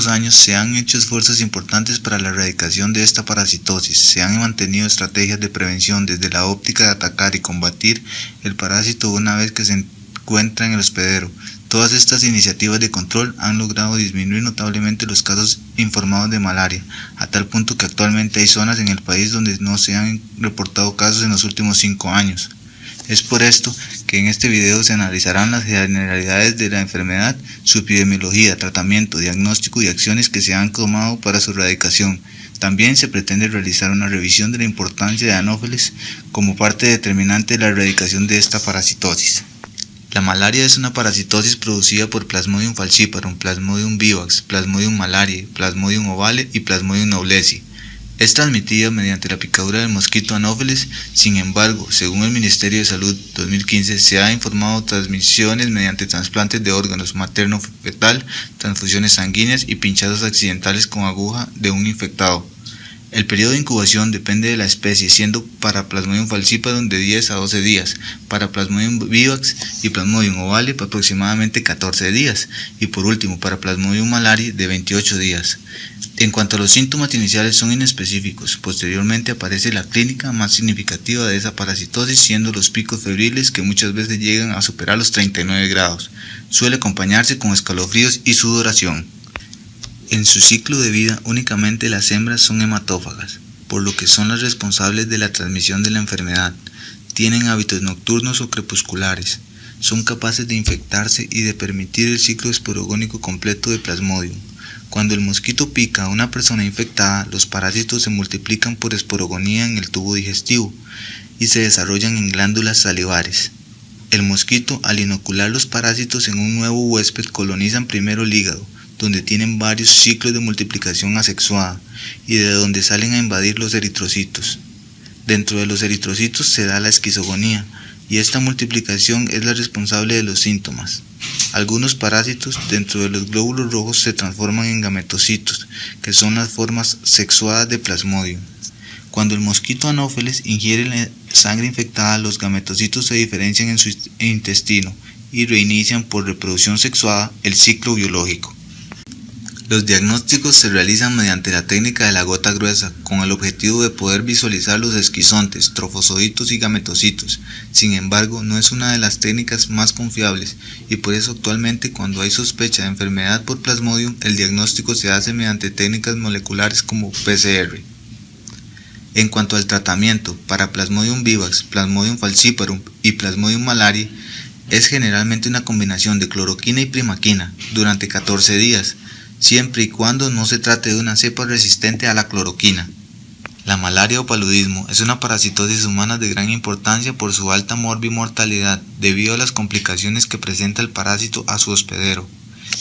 últimos años se han hecho esfuerzos importantes para la erradicación de esta parasitosis. Se han mantenido estrategias de prevención desde la óptica de atacar y combatir el parásito una vez que se encuentra en el hospedero. Todas estas iniciativas de control han logrado disminuir notablemente los casos informados de malaria, a tal punto que actualmente hay zonas en el país donde no se han reportado casos en los últimos 5 años. Es por esto que en este video se analizarán las generalidades de la enfermedad, su epidemiología, tratamiento, diagnóstico y acciones que se han tomado para su erradicación. También se pretende realizar una revisión de la importancia de Anopheles como parte determinante de la erradicación de esta parasitosis. La malaria es una parasitosis producida por Plasmodium falciparum, Plasmodium vivax, Plasmodium malariae, Plasmodium ovale y Plasmodium knowlesi. Es transmitida mediante la picadura del mosquito Anopheles. Sin embargo, según el Ministerio de Salud 2015, se ha informado transmisiones mediante trasplantes de órganos materno-fetal, transfusiones sanguíneas y pinchazos accidentales con aguja de un infectado. El periodo de incubación depende de la especie, siendo para Plasmodium falciparum de 10 a 12 días, para Plasmodium vivax y Plasmodium ovale aproximadamente 14 días, y por último para Plasmodium malariae de 28 días. En cuanto a los síntomas iniciales son inespecíficos, posteriormente aparece la clínica más significativa de esa parasitosis, siendo los picos febriles que muchas veces llegan a superar los 39 grados. Suele acompañarse con escalofríos y sudoración. En su ciclo de vida únicamente las hembras son hematófagas, por lo que son las responsables de la transmisión de la enfermedad. Tienen hábitos nocturnos o crepusculares. Son capaces de infectarse y de permitir el ciclo esporogónico completo de Plasmodium. Cuando el mosquito pica a una persona infectada, los parásitos se multiplican por esporogonía en el tubo digestivo y se desarrollan en glándulas salivares. El mosquito, al inocular los parásitos en un nuevo huésped, colonizan primero el hígado, donde tienen varios ciclos de multiplicación asexuada y de donde salen a invadir los eritrocitos. Dentro de los eritrocitos se da la esquizogonía, y esta multiplicación es la responsable de los síntomas. Algunos parásitos dentro de los glóbulos rojos se transforman en gametocitos, que son las formas sexuadas de Plasmodium. Cuando el mosquito Anopheles ingiere la sangre infectada, los gametocitos se diferencian en su intestino y reinician por reproducción sexuada el ciclo biológico. Los diagnósticos se realizan mediante la técnica de la gota gruesa, con el objetivo de poder visualizar los esquizontes, trofosoditos y gametocitos. Sin embargo, no es una de las técnicas más confiables, y por eso actualmente cuando hay sospecha de enfermedad por Plasmodium, el diagnóstico se hace mediante técnicas moleculares como PCR. En cuanto al tratamiento, para Plasmodium vivax, Plasmodium falciparum y Plasmodium malariae, es generalmente una combinación de cloroquina y primaquina durante 14 días, siempre y cuando no se trate de una cepa resistente a la cloroquina. La malaria o paludismo es una parasitosis humana de gran importancia por su alta morbimortalidad debido a las complicaciones que presenta el parásito a su hospedero.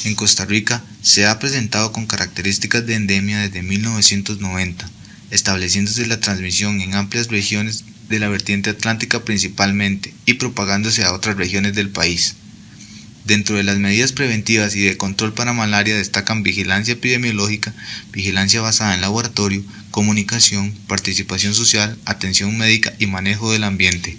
En Costa Rica se ha presentado con características de endemia desde 1990, estableciéndose la transmisión en amplias regiones de la vertiente atlántica principalmente y propagándose a otras regiones del país. Dentro de las medidas preventivas y de control para malaria destacan vigilancia epidemiológica, vigilancia basada en laboratorio, comunicación, participación social, atención médica y manejo del ambiente.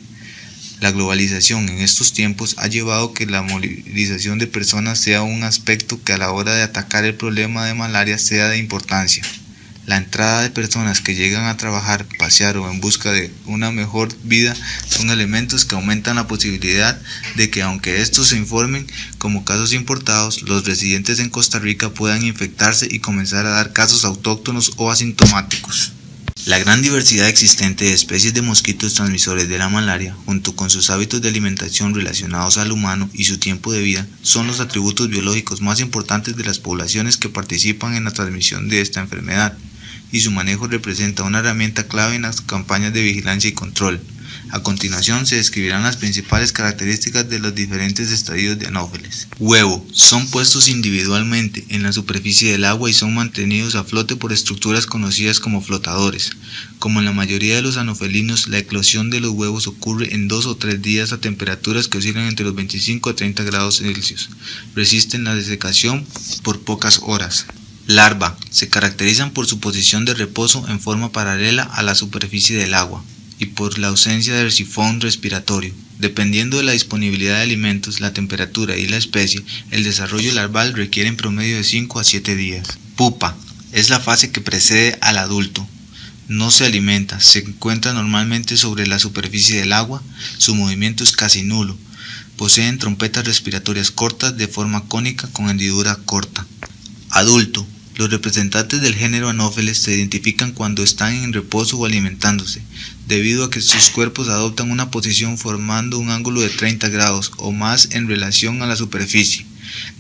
La globalización en estos tiempos ha llevado a que la movilización de personas sea un aspecto que a la hora de atacar el problema de malaria sea de importancia. La entrada de personas que llegan a trabajar, pasear o en busca de una mejor vida son elementos que aumentan la posibilidad de que, aunque estos se informen como casos importados, los residentes en Costa Rica puedan infectarse y comenzar a dar casos autóctonos o asintomáticos. La gran diversidad existente de especies de mosquitos transmisores de la malaria, junto con sus hábitos de alimentación relacionados al humano y su tiempo de vida, son los atributos biológicos más importantes de las poblaciones que participan en la transmisión de esta enfermedad, y su manejo representa una herramienta clave en las campañas de vigilancia y control. A continuación se describirán las principales características de los diferentes estadios de Anopheles. Huevo. Son puestos individualmente en la superficie del agua y son mantenidos a flote por estructuras conocidas como flotadores. Como en la mayoría de los anofelinos, la eclosión de los huevos ocurre en 2 o 3 días a temperaturas que oscilan entre los 25 a 30 grados Celsius. Resisten la desecación por pocas horas. Larva. Se caracterizan por su posición de reposo en forma paralela a la superficie del agua y por la ausencia del sifón respiratorio. Dependiendo de la disponibilidad de alimentos, la temperatura y la especie, el desarrollo larval requiere en promedio de 5 a 7 días. Pupa. Es la fase que precede al adulto. No se alimenta, se encuentra normalmente sobre la superficie del agua, su movimiento es casi nulo. Poseen trompetas respiratorias cortas de forma cónica con hendidura corta. Adulto. Los representantes del género Anopheles se identifican cuando están en reposo o alimentándose, debido a que sus cuerpos adoptan una posición formando un ángulo de 30 grados o más en relación a la superficie,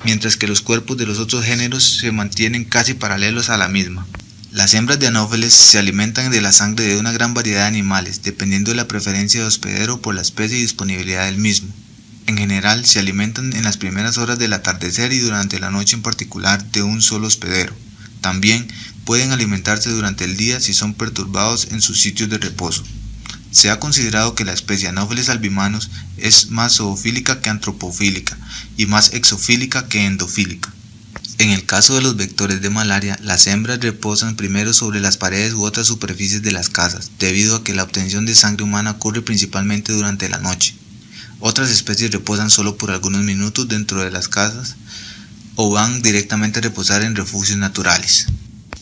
mientras que los cuerpos de los otros géneros se mantienen casi paralelos a la misma. Las hembras de Anopheles se alimentan de la sangre de una gran variedad de animales, dependiendo de la preferencia de hospedero por la especie y disponibilidad del mismo. En general, se alimentan en las primeras horas del atardecer y durante la noche en particular de un solo hospedero. También pueden alimentarse durante el día si son perturbados en sus sitios de reposo. Se ha considerado que la especie Anopheles albimanus es más zoofílica que antropofílica y más exofílica que endofílica. En el caso de los vectores de malaria, las hembras reposan primero sobre las paredes u otras superficies de las casas, debido a que la obtención de sangre humana ocurre principalmente durante la noche. Otras especies reposan solo por algunos minutos dentro de las casas o van directamente a reposar en refugios naturales.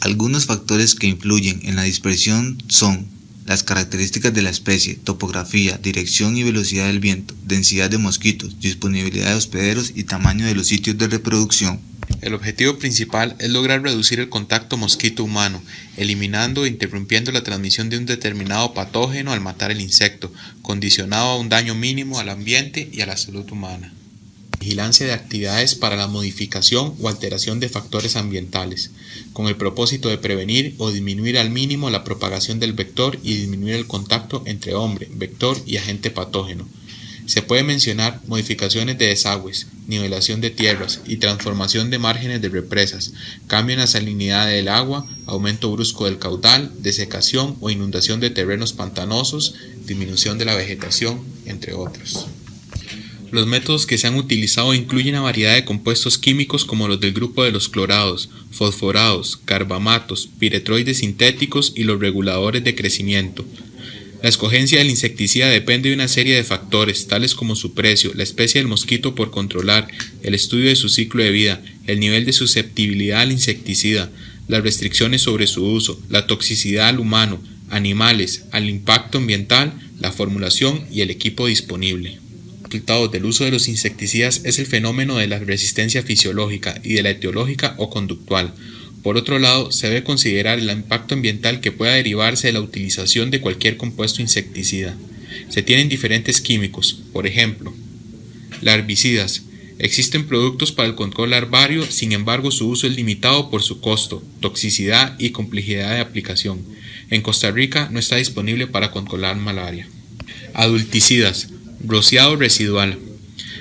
Algunos factores que influyen en la dispersión son las características de la especie, topografía, dirección y velocidad del viento, densidad de mosquitos, disponibilidad de hospederos y tamaño de los sitios de reproducción. El objetivo principal es lograr reducir el contacto mosquito-humano, eliminando e interrumpiendo la transmisión de un determinado patógeno al matar el insecto, condicionado a un daño mínimo al ambiente y a la salud humana. Vigilancia de actividades para la modificación o alteración de factores ambientales, con el propósito de prevenir o disminuir al mínimo la propagación del vector y disminuir el contacto entre hombre, vector y agente patógeno. Se puede mencionar modificaciones de desagües, nivelación de tierras y transformación de márgenes de represas, cambio en la salinidad del agua, aumento brusco del caudal, desecación o inundación de terrenos pantanosos, disminución de la vegetación, entre otros. Los métodos que se han utilizado incluyen una variedad de compuestos químicos como los del grupo de los clorados, fosforados, carbamatos, piretroides sintéticos y los reguladores de crecimiento. La escogencia del insecticida depende de una serie de factores, tales como su precio, la especie del mosquito por controlar, el estudio de su ciclo de vida, el nivel de susceptibilidad al insecticida, las restricciones sobre su uso, la toxicidad al humano, animales, al impacto ambiental, la formulación y el equipo disponible. Resultados del uso de los insecticidas es el fenómeno de la resistencia fisiológica y de la etiológica o conductual. Por otro lado, se debe considerar el impacto ambiental que pueda derivarse de la utilización de cualquier compuesto insecticida. Se tienen diferentes químicos, por ejemplo, larvicidas. Existen productos para el control larvario, sin embargo su uso es limitado por su costo, toxicidad y complejidad de aplicación. En Costa Rica no está disponible para controlar malaria. Adulticidas. Rociado residual.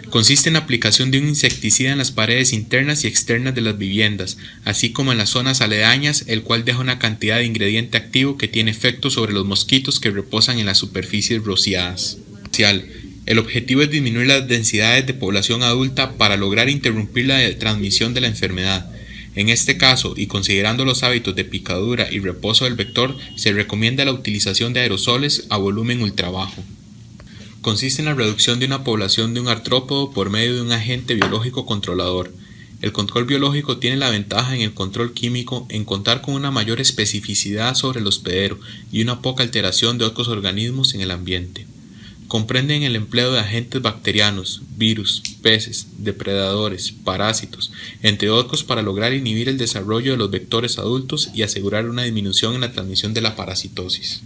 Consiste en la aplicación de un insecticida en las paredes internas y externas de las viviendas, así como en las zonas aledañas, el cual deja una cantidad de ingrediente activo que tiene efecto sobre los mosquitos que reposan en las superficies rociadas. El objetivo es disminuir las densidades de población adulta para lograr interrumpir la transmisión de la enfermedad. En este caso, y considerando los hábitos de picadura y reposo del vector, se recomienda la utilización de aerosoles a volumen ultrabajo. Consiste en la reducción de una población de un artrópodo por medio de un agente biológico controlador. El control biológico tiene la ventaja en el control químico en contar con una mayor especificidad sobre el hospedero y una poca alteración de otros organismos en el ambiente. Comprenden el empleo de agentes bacterianos, virus, peces, depredadores, parásitos, entre otros para lograr inhibir el desarrollo de los vectores adultos y asegurar una disminución en la transmisión de la parasitosis.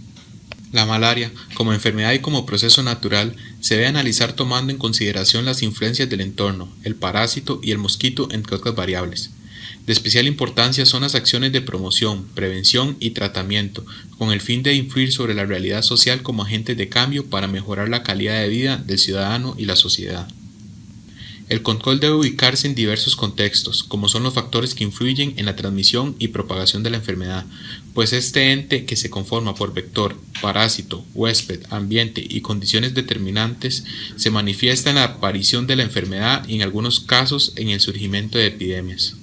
La malaria, como enfermedad y como proceso natural, se debe analizar tomando en consideración las influencias del entorno, el parásito y el mosquito, entre otras variables. De especial importancia son las acciones de promoción, prevención y tratamiento, con el fin de influir sobre la realidad social como agentes de cambio para mejorar la calidad de vida del ciudadano y la sociedad. El control debe ubicarse en diversos contextos, como son los factores que influyen en la transmisión y propagación de la enfermedad, pues este ente que se conforma por vector, parásito, huésped, ambiente y condiciones determinantes se manifiesta en la aparición de la enfermedad y en algunos casos en el surgimiento de epidemias.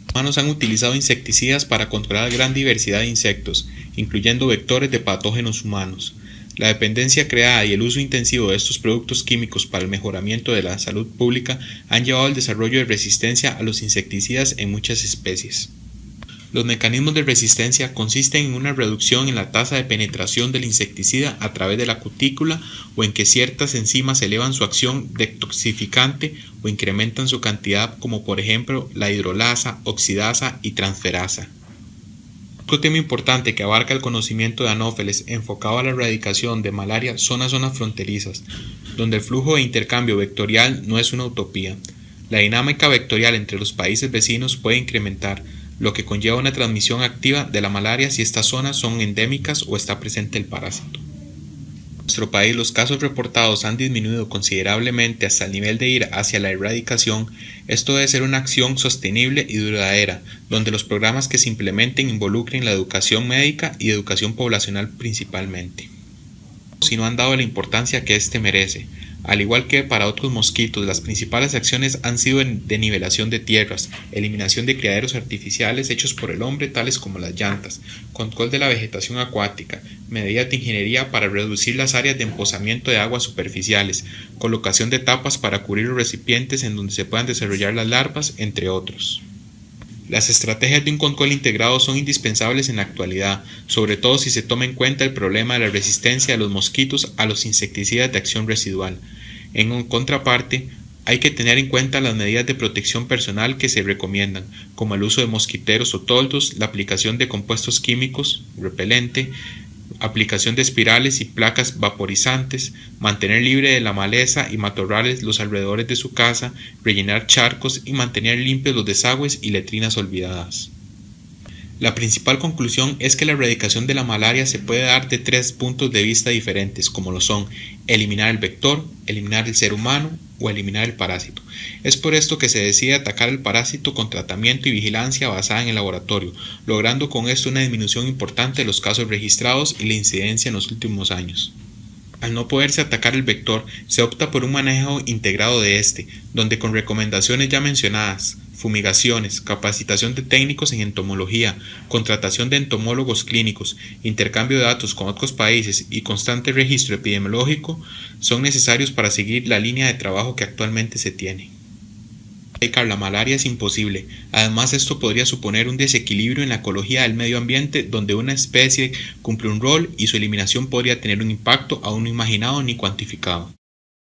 Los humanos han utilizado insecticidas para controlar gran diversidad de insectos, incluyendo vectores de patógenos humanos. La dependencia creada y el uso intensivo de estos productos químicos para el mejoramiento de la salud pública han llevado al desarrollo de resistencia a los insecticidas en muchas especies. Los mecanismos de resistencia consisten en una reducción en la tasa de penetración del insecticida a través de la cutícula o en que ciertas enzimas elevan su acción detoxificante o incrementan su cantidad, como por ejemplo la hidrolasa, oxidasa y transferasa. Otro tema importante que abarca el conocimiento de Anófeles enfocado a la erradicación de malaria son las zonas fronterizas, donde el flujo de intercambio vectorial no es una utopía. La dinámica vectorial entre los países vecinos puede incrementar, lo que conlleva una transmisión activa de la malaria si estas zonas son endémicas o está presente el parásito. En nuestro país los casos reportados han disminuido considerablemente hasta el nivel de ir hacia la erradicación. Esto debe ser una acción sostenible y duradera, donde los programas que se implementen involucren la educación médica y educación poblacional principalmente. Si no han dado la importancia que éste merece. Al igual que para otros mosquitos, las principales acciones han sido de nivelación de tierras, eliminación de criaderos artificiales hechos por el hombre, tales como las llantas, control de la vegetación acuática, medidas de ingeniería para reducir las áreas de empozamiento de aguas superficiales, colocación de tapas para cubrir los recipientes en donde se puedan desarrollar las larvas, entre otros. Las estrategias de un control integrado son indispensables en la actualidad, sobre todo si se toma en cuenta el problema de la resistencia de los mosquitos a los insecticidas de acción residual. En contraparte, hay que tener en cuenta las medidas de protección personal que se recomiendan, como el uso de mosquiteros o toldos, la aplicación de compuestos químicos, repelente, aplicación de espirales y placas vaporizantes, mantener libre de la maleza y matorrales los alrededores de su casa, rellenar charcos y mantener limpios los desagües y letrinas olvidadas. La principal conclusión es que la erradicación de la malaria se puede dar de 3 puntos de vista diferentes, como lo son eliminar el vector, eliminar el ser humano o eliminar el parásito. Es por esto que se decide atacar el parásito con tratamiento y vigilancia basada en el laboratorio, logrando con esto una disminución importante de los casos registrados y la incidencia en los últimos años. Al no poderse atacar el vector, se opta por un manejo integrado de este, donde con recomendaciones ya mencionadas, fumigaciones, capacitación de técnicos en entomología, contratación de entomólogos clínicos, intercambio de datos con otros países y constante registro epidemiológico son necesarios para seguir la línea de trabajo que actualmente se tiene. Erradicar la malaria es imposible. Además, esto podría suponer un desequilibrio en la ecología del medio ambiente, donde una especie cumple un rol y su eliminación podría tener un impacto aún no imaginado ni cuantificado.